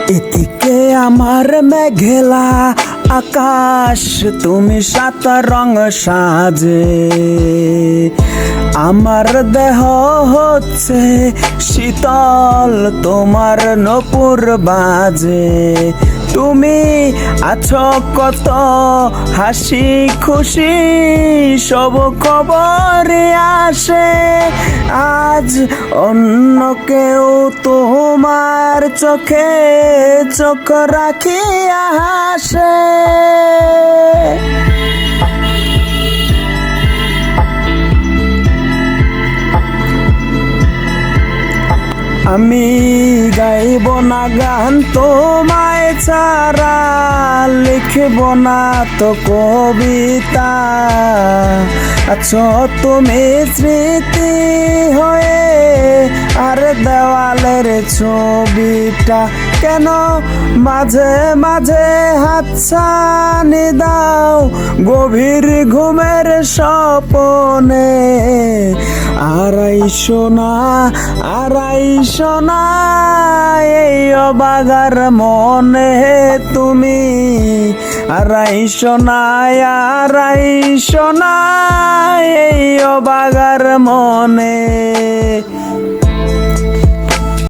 এদিকে আমার মেঘেলা আকাশ, তুমি সাত রং সাজে। আমার দেহ হচ্ছে শীতল, তোমার নপুর বাজে। তুমি আছো কত হাসি খুশি, সব খবরে আসে। আজ অন্য কেউ তোমার চোখে চোখ রাখিয়া হাসে। আমি গাইব না গান তোমায় ছাড়া, লিখব না তো কবিতা। আছো তুমি স্মৃতি হয়ে, আর দেওয়ালের ছবিটা কেন মাঝে মাঝে হাতছানি দাও গভীর ঘুমের স্বপনে। আড়াইশো না এই অবাগার মনে তুমি। আড়াইশো না এই অবাগার মনে।